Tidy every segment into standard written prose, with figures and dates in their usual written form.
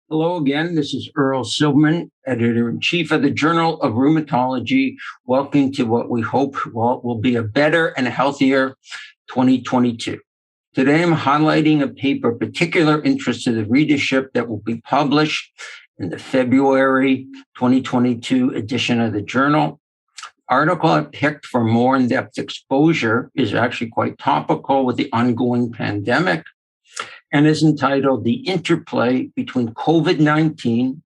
Hello again. This is Earl Silverman, editor-in-chief of the Journal of Rheumatology. Welcome to what we hope will be a better and healthier 2022. Today, I'm highlighting a paper of particular interest to the readership that will be published in the February 2022 edition of the journal. Article I picked for more in-depth exposure is actually quite topical with the ongoing pandemic, and is entitled The Interplay Between COVID-19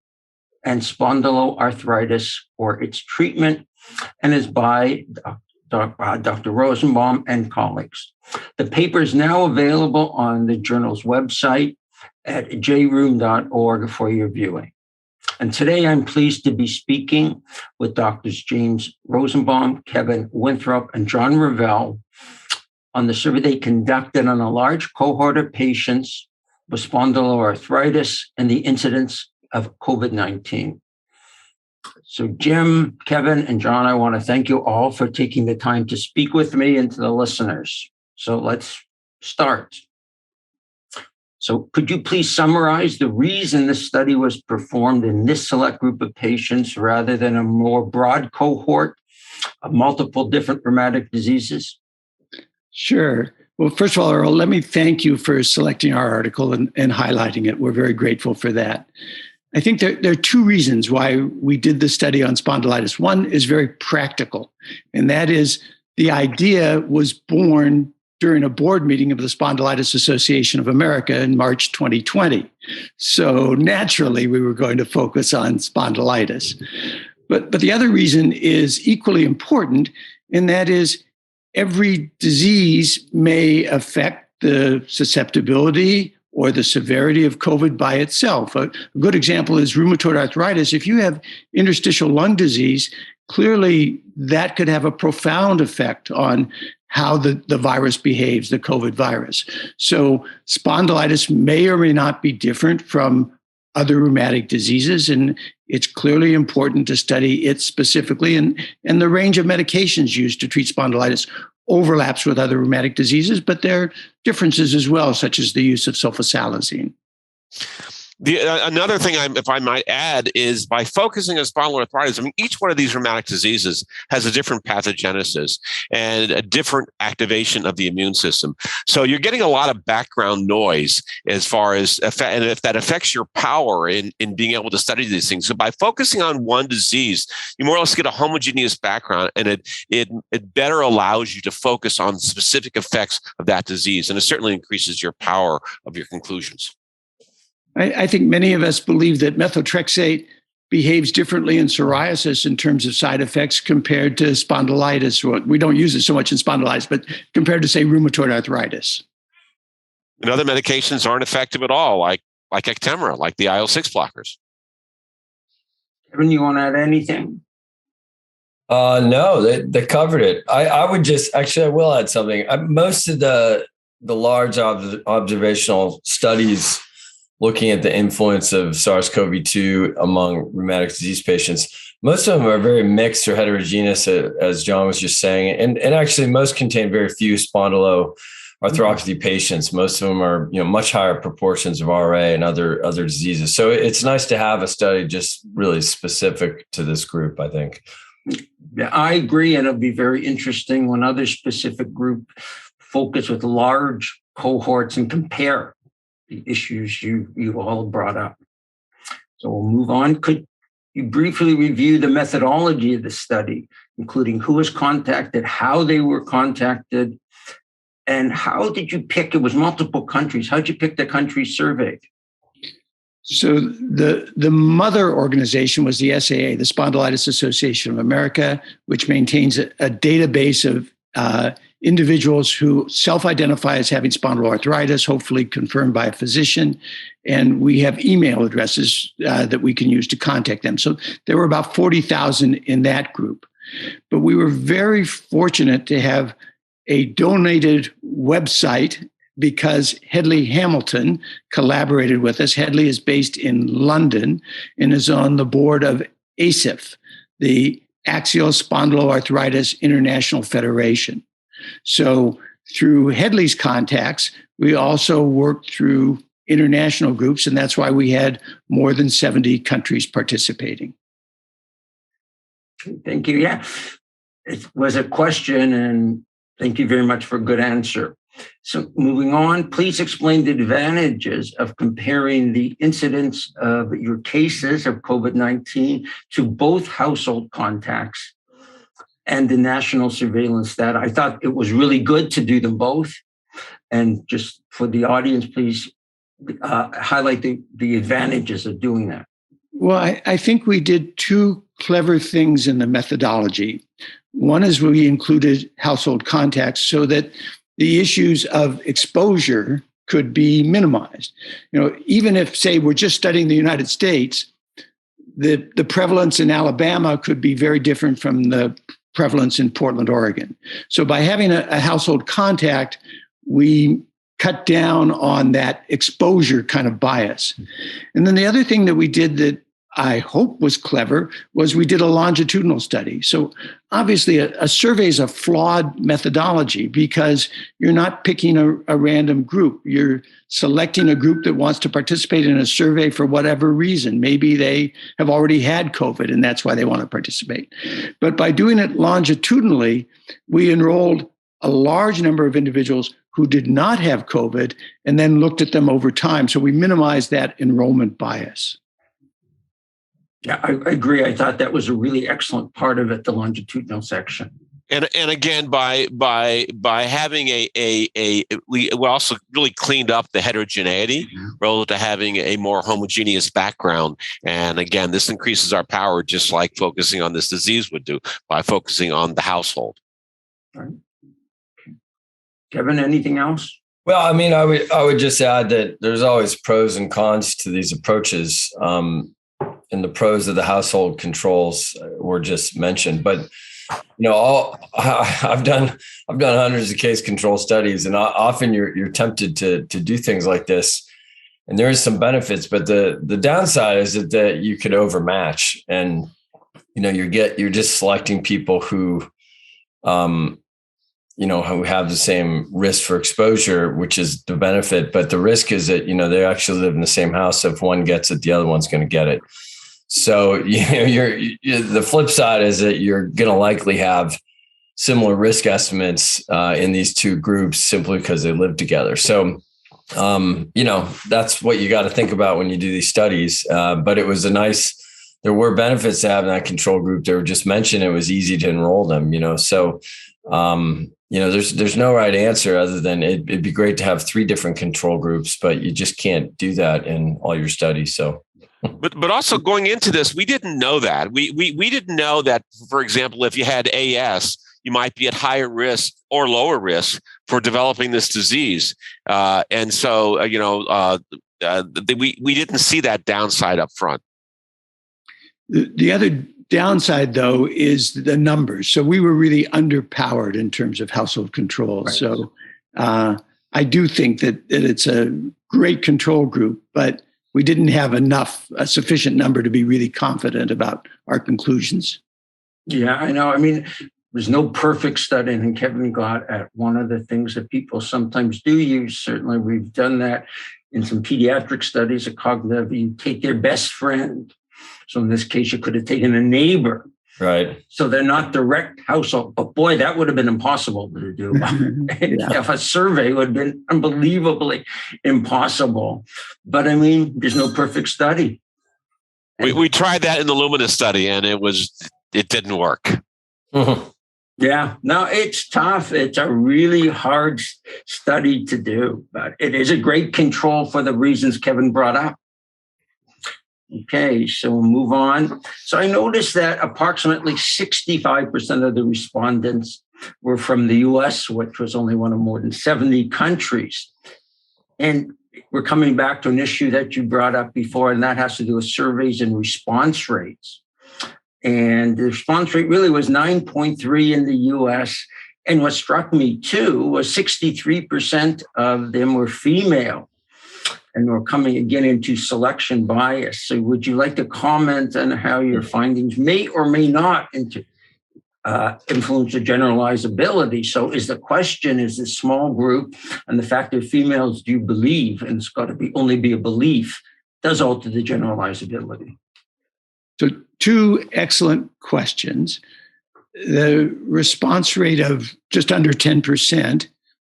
and Spondyloarthritis or Its Treatment, and is by Dr. Rosenbaum and colleagues. The paper is now available on the journal's website at jroom.org for your viewing. And today I'm pleased to be speaking with Drs. James Rosenbaum, Kevin Winthrop, and John Reveille on the survey they conducted on a large cohort of patients with spondyloarthritis and the incidence of COVID-19. So Jim, Kevin, and John, I want to thank you all for taking the time to speak with me and to the listeners. So let's start. So could you please summarize the reason this study was performed in this select group of patients rather than a more broad cohort of multiple different rheumatic diseases? Sure. Well, first of all, Earl, let me thank you for selecting our article and highlighting it. We're very grateful for that. I think there are two reasons why we did the study on spondylitis. One is very practical, and that is the idea was born during a board meeting of the Spondylitis Association of America in March 2020. So naturally, we were going to focus on spondylitis. But the other reason is equally important, and that is every disease may affect the susceptibility or the severity of COVID by itself. A good example is rheumatoid arthritis. If you have interstitial lung disease, clearly that could have a profound effect on how the virus behaves, the COVID virus. So spondylitis may or may not be different from other rheumatic diseases, and it's clearly important to study it specifically. And the range of medications used to treat spondylitis overlaps with other rheumatic diseases, but there are differences as well, such as the use of sulfasalazine. Another thing, if I might add, is by focusing on spondyloarthritis, I mean, each one of these rheumatic diseases has a different pathogenesis and a different activation of the immune system. So you're getting a lot of background noise as far as, and if that affects your power in being able to study these things. So by focusing on one disease, you more or less get a homogeneous background, and it better allows you to focus on specific effects of that disease. And it certainly increases your power of your conclusions. I think many of us believe that methotrexate behaves differently in psoriasis in terms of side effects compared to spondylitis. We don't use it so much in spondylitis, but compared to, say, rheumatoid arthritis. And other medications aren't effective at all, like Actemra, like the IL-6 blockers. Kevin, you want to add anything? No, they covered it. I would just, actually, I will add something. Most of the large observational studies looking at the influence of SARS-CoV-2 among rheumatic disease patients, most of them are very mixed or heterogeneous, as John was just saying. And actually, most contain very few spondyloarthropathy patients. Most of them are, much higher proportions of RA and other diseases. So it's nice to have a study just really specific to this group, I think. Yeah, I agree. And it'll be very interesting when other specific group focus with large cohorts and compare the issues you all brought up. So we'll move on. Could you briefly review the methodology of the study, including who was contacted, how they were contacted, and how did you pick? It was multiple countries. How did you pick the countries surveyed? So the mother organization was the SAA, the Spondylitis Association of America, which maintains a database of individuals who self-identify as having spondyloarthritis, hopefully confirmed by a physician. And we have email addresses that we can use to contact them. So there were about 40,000 in that group. But we were very fortunate to have a donated website because Hedley Hamilton collaborated with us. Hedley is based in London and is on the board of ASIF, the Axial Spondyloarthritis International Federation. So through Hedley's contacts, we also worked through international groups, and that's why we had more than 70 countries participating. Thank you. Yeah, it was a question, and thank you very much for a good answer. So moving on, please explain the advantages of comparing the incidence of your cases of COVID-19 to both household contacts and the national surveillance data. I thought it was really good to do them both. And just for the audience, please highlight the advantages of doing that. Well, I think we did two clever things in the methodology. One is we included household contacts so that the issues of exposure could be minimized. Even if, say, we're just studying the United States, the prevalence in Alabama could be very different from the prevalence in Portland, Oregon. So by having a household contact, we cut down on that exposure kind of bias. And then the other thing that we did that I hope was clever was we did a longitudinal study. So obviously a survey is a flawed methodology because you're not picking a random group. You're selecting a group that wants to participate in a survey for whatever reason. Maybe they have already had COVID and that's why they want to participate. But by doing it longitudinally, we enrolled a large number of individuals who did not have COVID and then looked at them over time. So we minimized that enrollment bias. Yeah, I agree. I thought that was a really excellent part of it, the longitudinal section. And again, by having we also really cleaned up the heterogeneity relative to having a more homogeneous background. And again, this increases our power, just like focusing on this disease would do by focusing on the household. All right. Kevin, anything else? Well, I mean, I would just add that there's always pros and cons to these approaches. And the pros of the household controls were just mentioned, but I've done hundreds of case control studies, and often you're tempted to do things like this, and there is some benefits, but the downside is that you could overmatch, and you're just selecting people who who have the same risk for exposure, which is the benefit, but the risk is that they actually live in the same house. So if one gets it, the other one's going to get it. So the flip side is that you're going to likely have similar risk estimates in these two groups simply because they live together. So, that's what you got to think about when you do these studies. But it was there were benefits to having that control group. They were just mentioned. It was easy to enroll them, So, there's no right answer other than it'd be great to have 3 different control groups, but you just can't do that in all your studies. So. But also going into this, we didn't know that. We didn't know that, for example, if you had AS, you might be at higher risk or lower risk for developing this disease. And so, we didn't see that downside up front. The other downside, though, is the numbers. So we were really underpowered in terms of household control. Right. So I do think that it's a great control group, but we didn't have a sufficient number to be really confident about our conclusions. Yeah, I know. I mean, there's no perfect study, and Kevin got at one of the things that people sometimes do use. Certainly, we've done that in some pediatric studies of cognitive. You take their best friend. So in this case, you could have taken a neighbor. Right. So they're not direct household. But boy, that would have been impossible to do. If a survey would have been unbelievably impossible. But I mean, there's no perfect study. We tried that in the Lumina study, and it didn't work. Mm-hmm. Yeah, no, it's tough. It's a really hard study to do, but it is a great control for the reasons Kevin brought up. Okay, so we'll move on. So I noticed that approximately 65% of the respondents were from the US, which was only one of more than 70 countries. And we're coming back to an issue that you brought up before, and that has to do with surveys and response rates. And the response rate really was 9.3 in the US. And what struck me too was 63% of them were female. And we're coming again into selection bias. So would you like to comment on how your findings may or may not influence of generalizability. So is the question, is this small group and the fact that females do believe, and it's got to only be a belief, does alter the generalizability? So 2 excellent questions. The response rate of just under 10%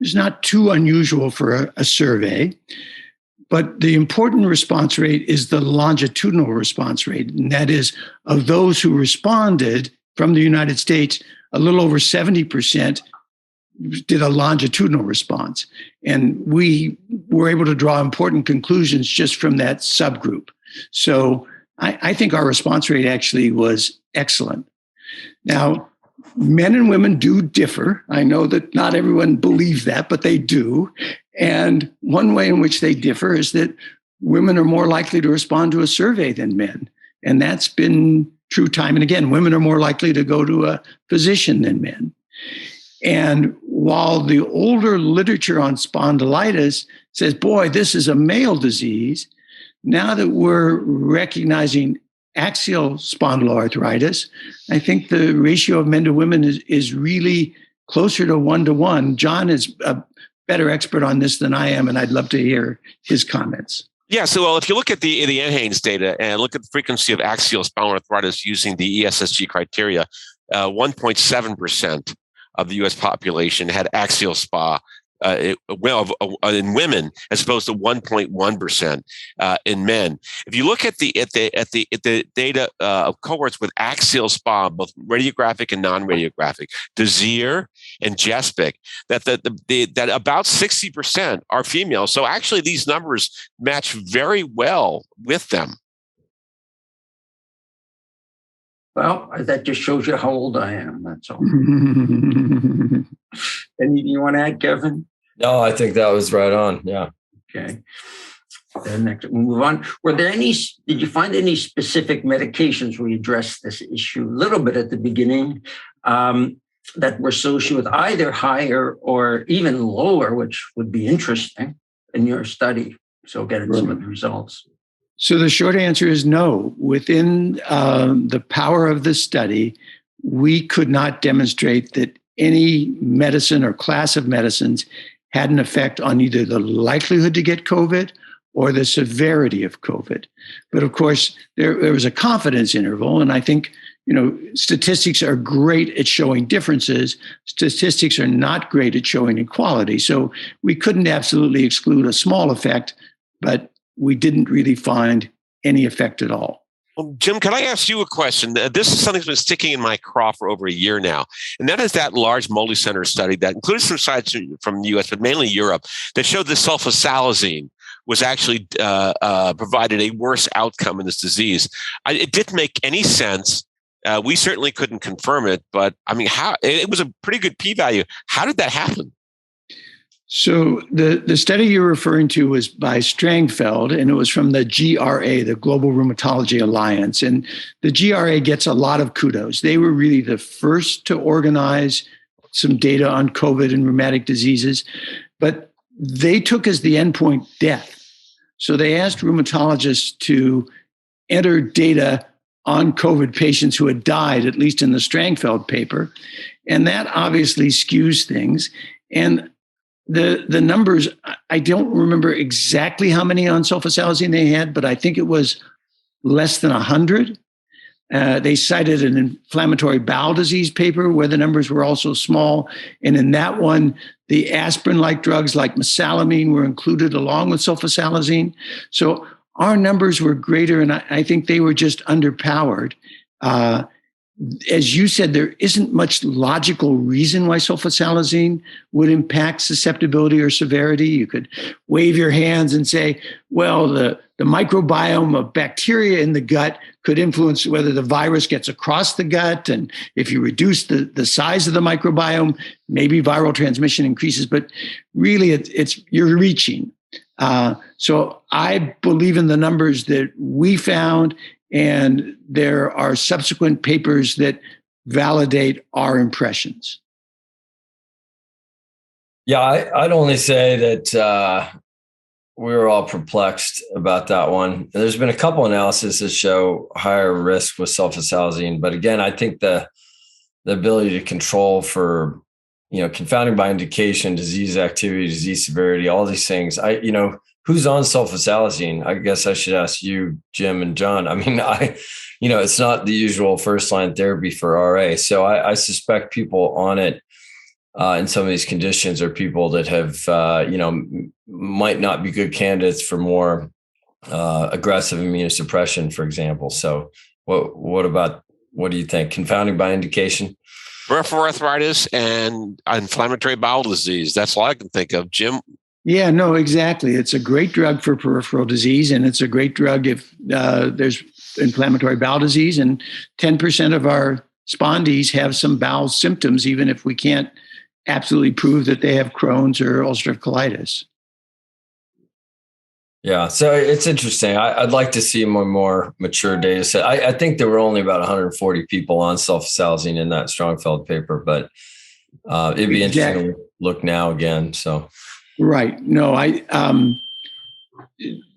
is not too unusual for a survey, but the important response rate is the longitudinal response rate. And that is, of those who responded from the United States, a little over 70% did a longitudinal response. And we were able to draw important conclusions just from that subgroup. So I think our response rate actually was excellent. Now, men and women do differ. I know that not everyone believes that, but they do. And one way in which they differ is that women are more likely to respond to a survey than men. And that's been true time and again. Women are more likely to go to a physician than men. And while the older literature on spondylitis says, boy, this is a male disease, now that we're recognizing axial spondyloarthritis, I think the ratio of men to women is really closer to 1-to-1. John is a better expert on this than I am, and I'd love to hear his comments. Yeah, so well, if you look at the NHANES data and look at the frequency of axial spondyloarthritis using the ESSG criteria, 1.7% of the U.S. population had axial SPA in women, as opposed to 1.1% in men. If you look at the data of cohorts with axial SPA, both radiographic and non-radiographic, Desir and Jespic, that about 60% are female. So actually, these numbers match very well with them. Well, that just shows you how old I am. That's all. Anything you want to add, Kevin? No, I think that was right on. Yeah. Okay. Then next, we'll move on. Did you find any specific medications where you addressed this issue a little bit at the beginning that were associated with either higher or even lower, which would be interesting in your study? So getting some of the results. So the short answer is no. Within the power of the study, we could not demonstrate that any medicine or class of medicines had an effect on either the likelihood to get COVID or the severity of COVID. But of course, there was a confidence interval. And I think, statistics are great at showing differences. Statistics are not great at showing equality. So we couldn't absolutely exclude a small effect, but we didn't really find any effect at all. Well, Jim, can I ask you a question? This is something that's been sticking in my craw for over a year now. And that is that large multi-center study that included some sites from the US, but mainly Europe, that showed that sulfasalazine was actually provided a worse outcome in this disease. It didn't make any sense. We certainly couldn't confirm it, but I mean, it was a pretty good p-value. How did that happen? So the study you're referring to was by Strangfeld, and it was from the GRA, the Global Rheumatology Alliance. And the GRA gets a lot of kudos. They were really the first to organize some data on COVID and rheumatic diseases, but they took as the endpoint death. So they asked rheumatologists to enter data on COVID patients who had died, at least in the Strangfeld paper. And that obviously skews things. And the numbers, I don't remember exactly how many on sulfasalazine they had, but I think it was less than 100. They cited an inflammatory bowel disease paper where the numbers were also small. And in that one, the aspirin-like drugs like mesalamine were included along with sulfasalazine. So our numbers were greater, and I think they were just underpowered. As you said, there isn't much logical reason why sulfasalazine would impact susceptibility or severity. You could wave your hands and say, well, the microbiome of bacteria in the gut could influence whether the virus gets across the gut. And if you reduce the size of the microbiome, maybe viral transmission increases. But really, you're reaching. So I believe in the numbers that we found, and there are subsequent papers that validate our impressions. Yeah, I'd only say that we were all perplexed about that one. There's been a couple analyses that show higher risk with sulfasalazine, but again, I think the the ability to control for, confounding by indication, disease activity, disease severity, all these things. Who's on sulfasalazine? I guess I should ask you, Jim and John. I mean, it's not the usual first line therapy for RA. So I suspect people on it in some of these conditions are people that have, might not be good candidates for more aggressive immunosuppression, for example. So what do you think? Confounding by indication? Peripheral arthritis and inflammatory bowel disease. That's all I can think of. Jim? Yeah, no, exactly. It's a great drug for peripheral disease, and it's a great drug if there's inflammatory bowel disease. And 10% of our spondees have some bowel symptoms, even if we can't absolutely prove that they have Crohn's or ulcerative colitis. Yeah, so it's interesting. I'd like to see a more mature data set. I think there were only about 140 people on sulfasalazine in that Strongfeld paper, but it'd be interesting to look now again. So. Right. No,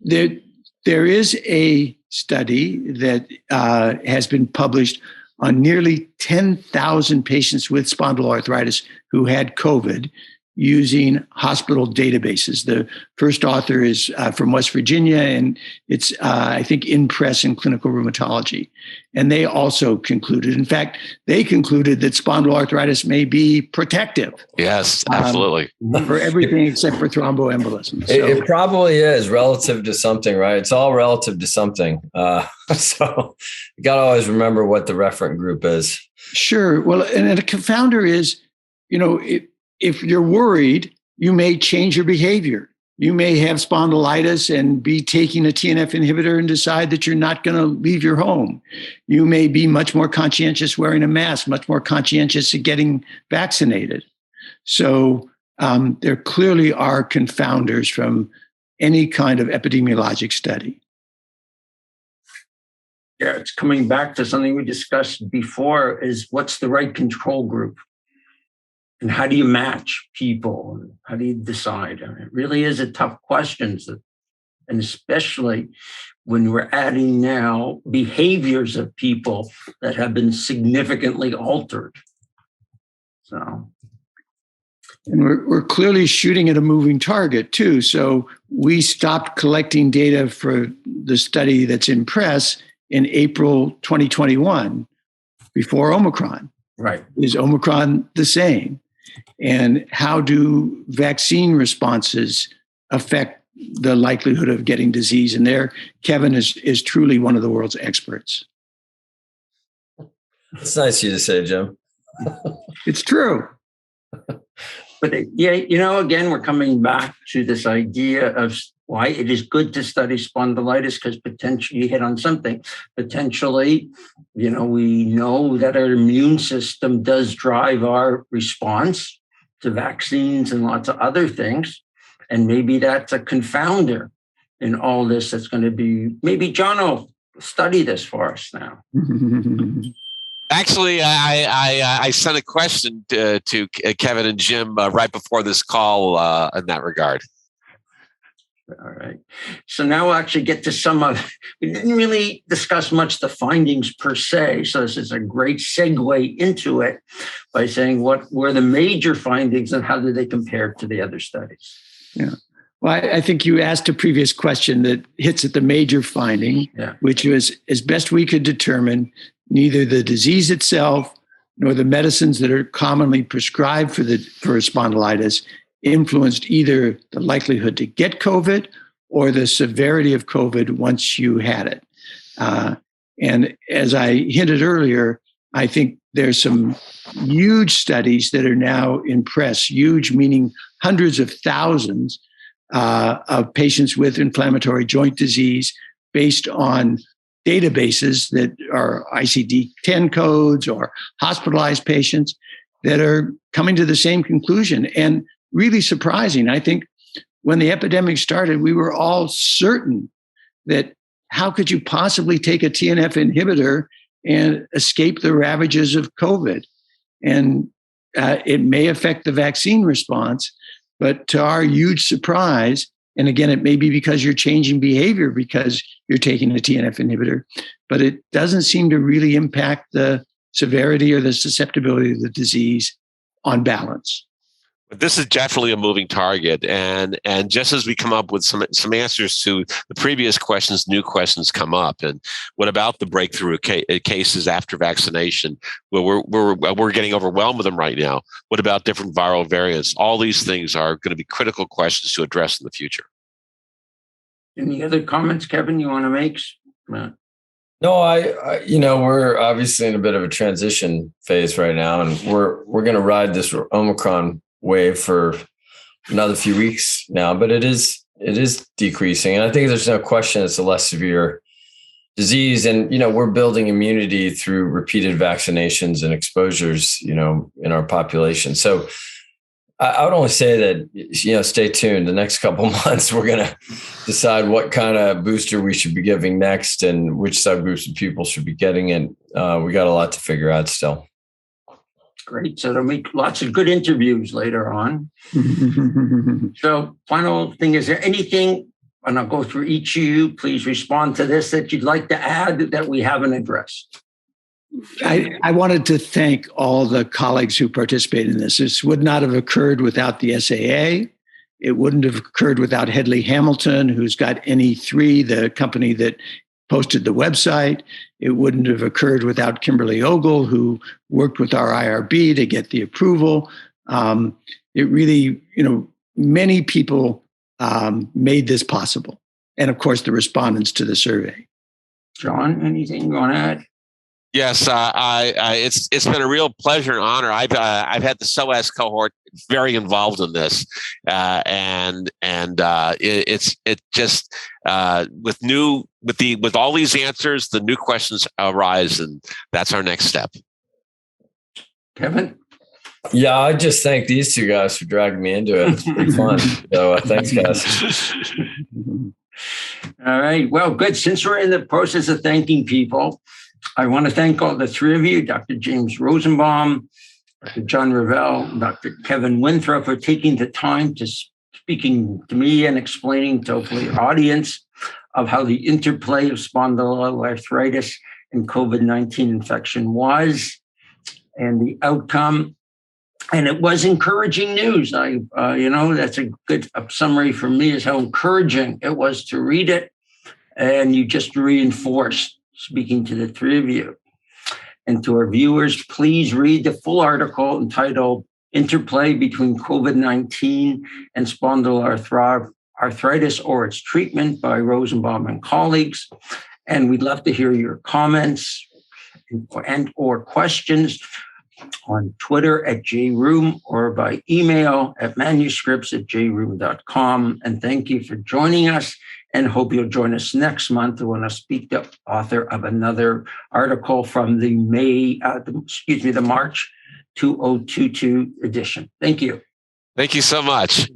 there is a study that has been published on nearly 10,000 patients with spondyloarthritis who had COVID using hospital databases. The first author is from West Virginia, and it's, I think, in Press in Clinical Rheumatology. And they also concluded, in fact, they concluded that spondyloarthritis may be protective. Yes, absolutely. For everything except for thromboembolism. So, it probably is relative to something, right? It's all relative to something. So you got to always remember what the referent group is. Sure. Well, and a confounder is, if you're worried, you may change your behavior. You may have spondylitis and be taking a TNF inhibitor and decide that you're not going to leave your home. You may be much more conscientious wearing a mask, much more conscientious of getting vaccinated. So there clearly are confounders from any kind of epidemiologic study. Yeah, it's coming back to something we discussed before, is what's the right control group? And how do you match people? How do you decide? I mean, it really is a tough question. And especially when we're adding now behaviors of people that have been significantly altered. So. And we're clearly shooting at a moving target too. So we stopped collecting data for the study that's in Press in April 2021, before Omicron. Right. Is Omicron the same? And how do vaccine responses affect the likelihood of getting disease? And there, Kevin is truly one of the world's experts. It's nice of you to say, Jim. It's true. But again, we're coming back to this idea of why it is good to study spondylitis, because potentially you hit on something. Potentially, we know that our immune system does drive our response to vaccines and lots of other things. And maybe that's a confounder in all this. That's going to be, maybe John will study this for us now. Actually, I sent a question to Kevin and Jim right before this call in that regard. All right. So now we'll actually get to we didn't really discuss much the findings per se. So this is a great segue into it by saying what were the major findings and how do they compare to the other studies? Yeah. Well, I think you asked a previous question that hits at the major finding, which was, as best we could determine, neither the disease itself nor the medicines that are commonly prescribed for spondylitis influenced either the likelihood to get COVID or the severity of COVID once you had it. And as I hinted earlier, I think there's some huge studies that are now in Press, huge meaning hundreds of thousands of patients with inflammatory joint disease based on databases that are ICD-10 codes or hospitalized patients that are coming to the same conclusion. And really surprising. I think when the epidemic started, we were all certain that how could you possibly take a TNF inhibitor and escape the ravages of COVID? And it may affect the vaccine response, but to our huge surprise, and again, it may be because you're changing behavior because you're taking a TNF inhibitor, but it doesn't seem to really impact the severity or the susceptibility of the disease on balance. But this is definitely a moving target, and just as we come up with some answers to the previous questions, new questions come up. And what about the breakthrough cases after vaccination? Well, we're getting overwhelmed with them right now. What about different viral variants? All these things are going to be critical questions to address in the future. Any other comments, Kevin, you want to make? No, I we're obviously in a bit of a transition phase right now, and we're going to ride this Omicron wave for another few weeks now, but it is decreasing. And I think there's no question it's a less severe disease. And, we're building immunity through repeated vaccinations and exposures, in our population. So I would only say that, stay tuned. The next couple of months, we're going to decide what kind of booster we should be giving next and which subgroups of people should be getting it. We got a lot to figure out still. Great. So they'll make lots of good interviews later on. So final thing, is there anything, and I'll go through each of you, please respond to this, that you'd like to add that we haven't addressed? I wanted to thank all the colleagues who participated in this. This would not have occurred without the SAA. It wouldn't have occurred without Hedley Hamilton, who's got NE3, the company that posted the website. It wouldn't have occurred without Kimberly Ogle, who worked with our IRB to get the approval. It really, many people made this possible. And of course, the respondents to the survey. John, anything you want to add? Yes, it's been a real pleasure and honor. I've had the SOAS cohort very involved in this, and it's just with all these answers, the new questions arise, and that's our next step. Kevin? Yeah, I just thank these two guys for dragging me into it. It's pretty fun. So thanks, guys. All right. Well, good. Since we're in the process of thanking people, I want to thank all the three of you, Dr. James Rosenbaum, Dr. John Reveille, Dr. Kevin Winthrop, for taking the time to speaking to me and explaining to hopefully our audience of how the interplay of spondyloarthritis and COVID-19 infection was and the outcome. And it was encouraging news. That's a good summary for me, is how encouraging it was to read it. And you just reinforced, speaking to the three of you. And to our viewers, please read the full article entitled Interplay Between COVID-19 and Spondyloarthritis or Its Treatment by Rosenbaum and colleagues. And we'd love to hear your comments and or questions on Twitter at JRoom or by email at manuscripts@jroom.com. And thank you for joining us, and hope you'll join us next month when I speak to author of another article from the March 2022 edition. Thank you. Thank you so much.